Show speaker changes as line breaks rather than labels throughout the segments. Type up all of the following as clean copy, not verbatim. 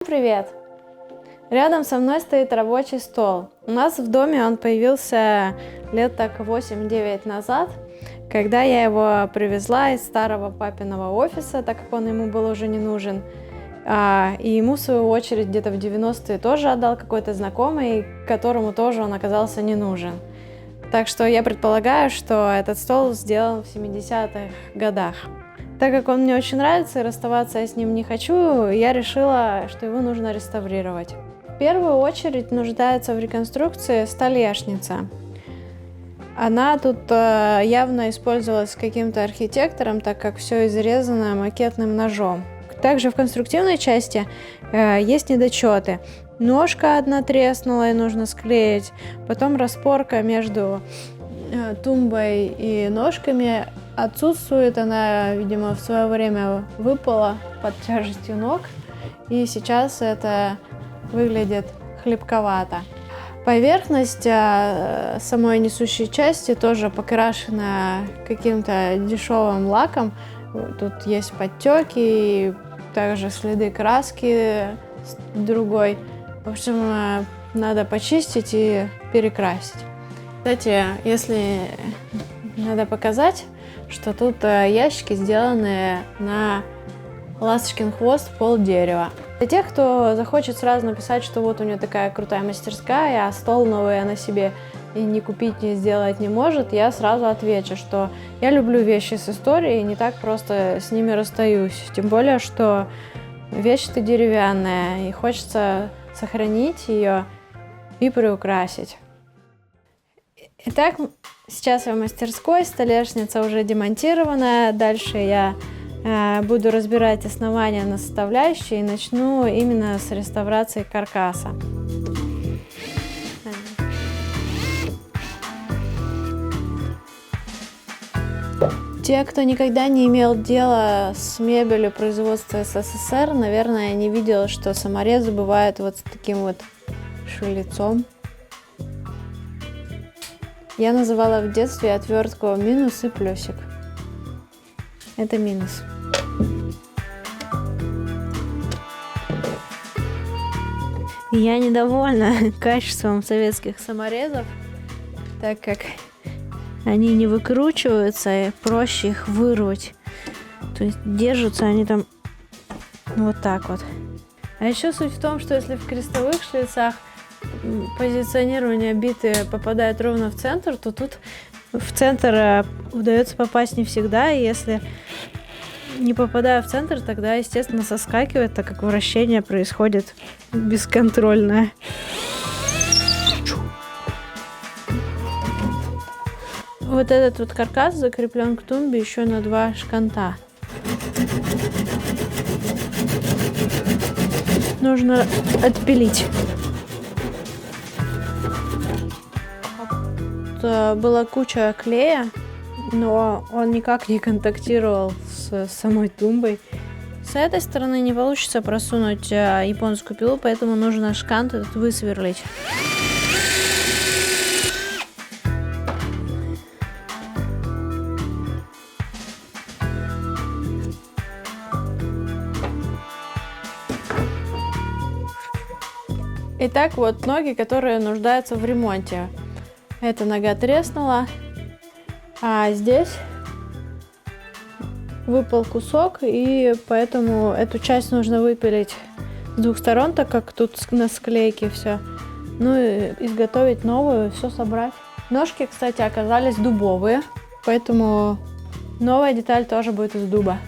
Привет! Рядом со мной стоит рабочий стол. У нас в доме он появился лет так 8-9 назад, когда я его привезла из старого папиного офиса, так как он ему был уже не нужен. И ему, в свою очередь, где-то в 90-е тоже отдал какой-то знакомый, которому тоже он оказался не нужен. Так что я предполагаю, что этот стол сделан в 70-х годах. Так как он мне очень нравится и расставаться я с ним не хочу, я решила, что его нужно реставрировать. В первую очередь нуждается в реконструкции столешница. Она тут явно использовалась каким-то архитектором, так как все изрезано макетным ножом. Также в конструктивной части есть недочеты. Ножка одна треснула и нужно склеить, потом распорка между тумбой и ножками отсутствует, она, видимо, в свое время выпала под тяжестью ног, и сейчас это выглядит хлипковато. Поверхность самой несущей части тоже покрашена каким-то дешевым лаком, тут есть подтеки и также следы краски другой. В общем, надо почистить и перекрасить. Кстати, если надо показать, что тут ящики сделаны на ласточкин хвост полдерева. Для тех, кто захочет сразу написать, что вот у нее такая крутая мастерская, а стол новый она себе и не купить, не сделать не может, я сразу отвечу, что я люблю вещи с историей и не так просто с ними расстаюсь. Тем более, что вещь-то деревянная, и хочется сохранить ее и приукрасить. Итак, сейчас я в мастерской, столешница уже демонтирована. Дальше я буду разбирать основания на составляющие и начну именно с реставрации каркаса. Те, кто никогда не имел дела с мебелью производства СССР, наверное, не видел, что саморезы бывают вот с таким вот швелецом. Я называла в детстве отвертку минус и плюсик. Это минус. Я недовольна качеством советских саморезов, так как они не выкручиваются, и проще их вырвать. То есть держатся они там вот так вот. А еще суть в том, что если в крестовых шлицах позиционирование биты попадает ровно в центр, то тут в центр удается попасть не всегда, и если не попадая в центр, тогда, естественно, соскакивает, так как вращение происходит бесконтрольное. Вот этот вот каркас закреплен к тумбе еще на 2 шканта. Нужно отпилить. Была куча клея, но он никак не контактировал с самой тумбой. С этой стороны не получится просунуть японскую пилу, поэтому нужно шкант этот высверлить. Итак, вот ноги, которые нуждаются в ремонте. Эта нога треснула, а здесь выпал кусок, и поэтому эту часть нужно выпилить с 2 сторон, так как тут на склейке все. Ну и изготовить новую, все собрать. Ножки, кстати, оказались дубовые, поэтому новая деталь тоже будет из дуба.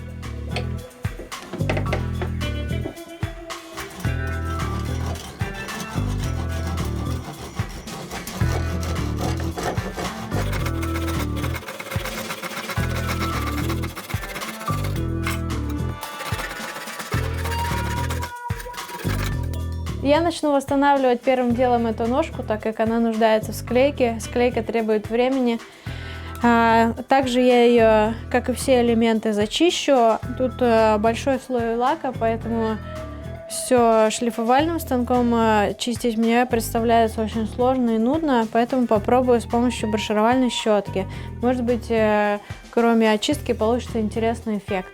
Я начну восстанавливать первым делом эту ножку, так как она нуждается в склейке. Склейка требует времени. Также я ее, как и все элементы, зачищу. Тут большой слой лака, поэтому все шлифовальным станком чистить мне представляется очень сложно и нудно, поэтому попробую с помощью брошировальной щетки. Может быть, кроме очистки получится интересный эффект.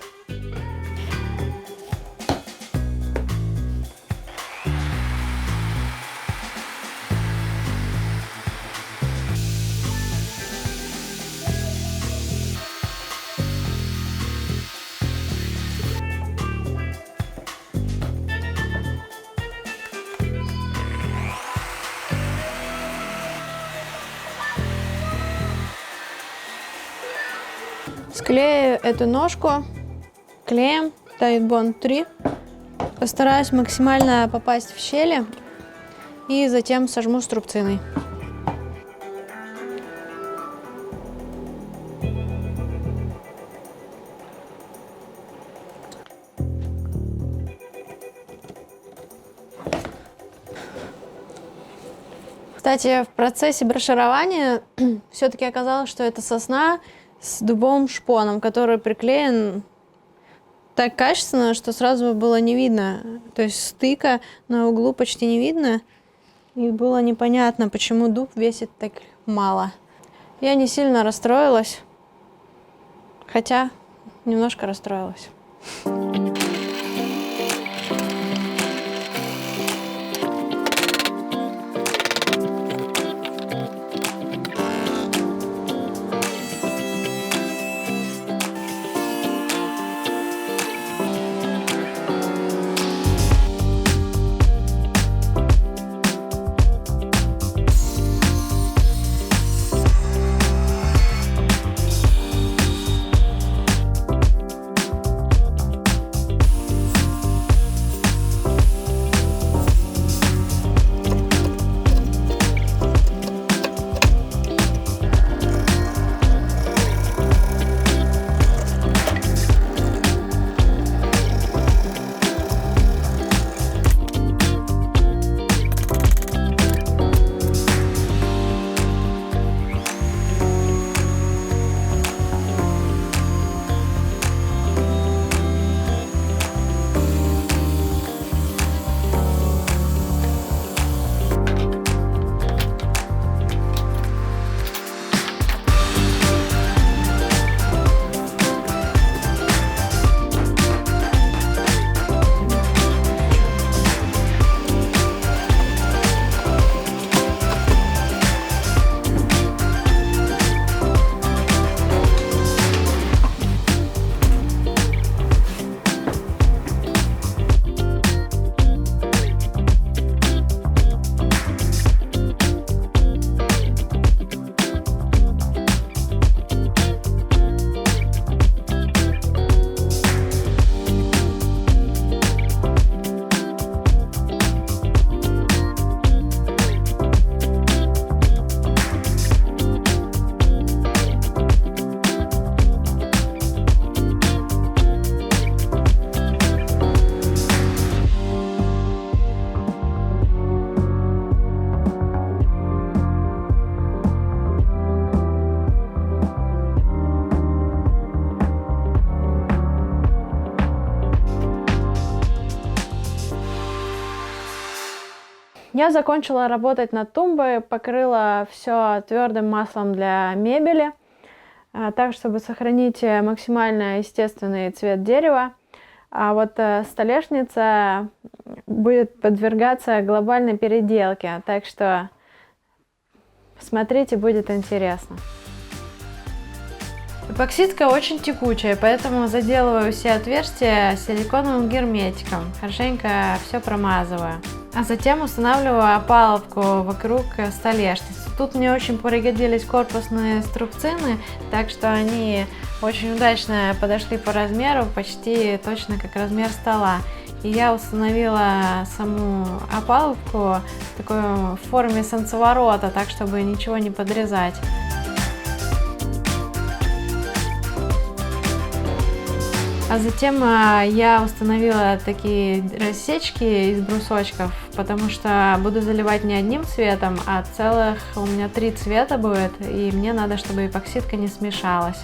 Клею эту ножку клеем Tite Bond 3. Постараюсь максимально попасть в щели и затем сожму струбциной. Кстати, в процессе броширования все-таки оказалось, что это сосна с дубовым шпоном, который приклеен так качественно, что сразу было не видно. То есть стыка на углу почти не видно. И было непонятно, почему дуб весит так мало. Я не сильно расстроилась, хотя немножко расстроилась. Я закончила работать над тумбой, покрыла все твердым маслом для мебели, так, чтобы сохранить максимально естественный цвет дерева. А вот столешница будет подвергаться глобальной переделке, так что смотрите, будет интересно. Эпоксидка очень текучая, поэтому заделываю все отверстия силиконовым герметиком, хорошенько все промазываю. А затем устанавливаю опалубку вокруг столешницы. Тут мне очень пригодились корпусные струбцины, так что они очень удачно подошли по размеру, почти точно как размер стола. И я установила саму опалубку в форме солнцеворота, так чтобы ничего не подрезать. А затем я установила такие рассечки из брусочков, потому что буду заливать не одним цветом, а целых у меня 3 цвета будет, и мне надо, чтобы эпоксидка не смешалась.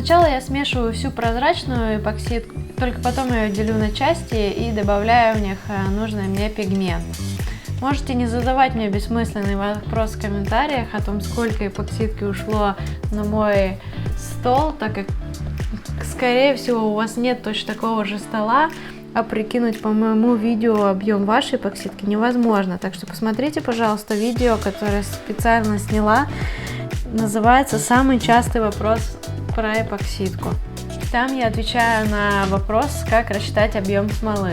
Сначала я смешиваю всю прозрачную эпоксидку, только потом ее делю на части и добавляю в них нужный мне пигмент. Можете не задавать мне бессмысленный вопрос в комментариях о том, сколько эпоксидки ушло на мой стол, так как, скорее всего, у вас нет точно такого же стола, а прикинуть по моему видео объем вашей эпоксидки невозможно. Так что посмотрите, пожалуйста, видео, которое специально сняла. Называется «Самый частый вопрос про эпоксидку». Там я отвечаю на вопрос, как рассчитать объем смолы.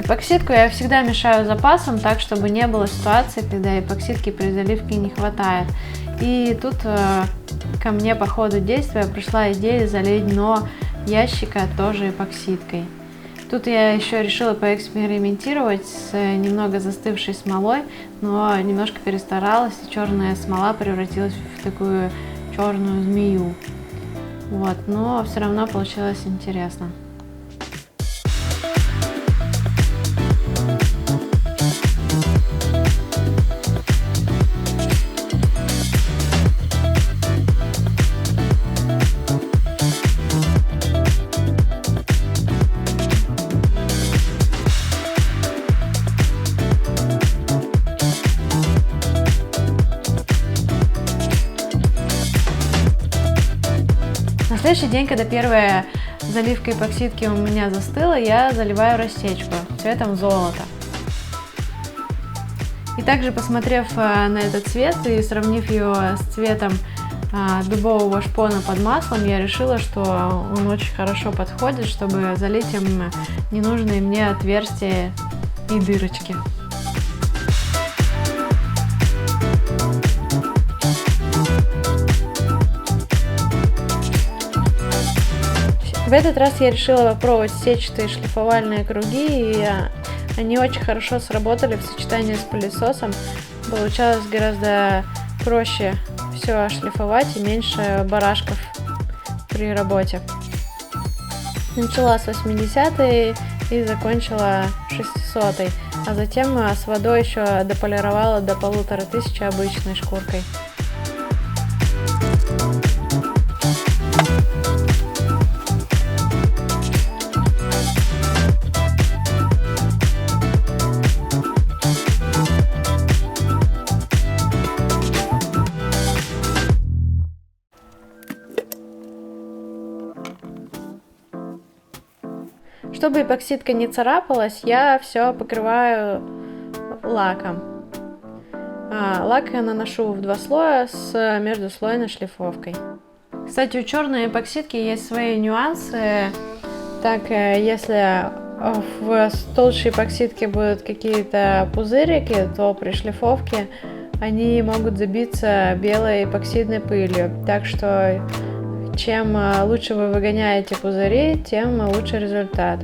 Эпоксидку я всегда мешаю запасом, так чтобы не было ситуации, когда эпоксидки при заливке не хватает. И тут ко мне по ходу действия пришла идея залить дно ящика тоже эпоксидкой. Тут я еще решила поэкспериментировать с немного застывшей смолой, но немножко перестаралась, и черная смола превратилась в такую черную змею. Вот, но все равно получилось интересно. На следующий день, когда первая заливка эпоксидки у меня застыла, я заливаю растечку цветом золота. И также, посмотрев на этот цвет и сравнив его с цветом дубового шпона под маслом, я решила, что он очень хорошо подходит, чтобы залить им ненужные мне отверстия и дырочки. В этот раз я решила попробовать сетчатые шлифовальные круги, и они очень хорошо сработали в сочетании с пылесосом. Получалось гораздо проще все шлифовать и меньше барашков при работе. Начала с 80-й и закончила 600-й, а затем с водой еще дополировала до 1500 обычной шкуркой. Чтобы эпоксидка не царапалась, я все покрываю лаком. Лак я наношу в 2 слоя с междуслойной шлифовкой. Кстати, у черной эпоксидки есть свои нюансы. Так, если в толще эпоксидки будут какие-то пузырики, то при шлифовке они могут забиться белой эпоксидной пылью. Так что чем лучше вы выгоняете пузыри, тем лучше результат.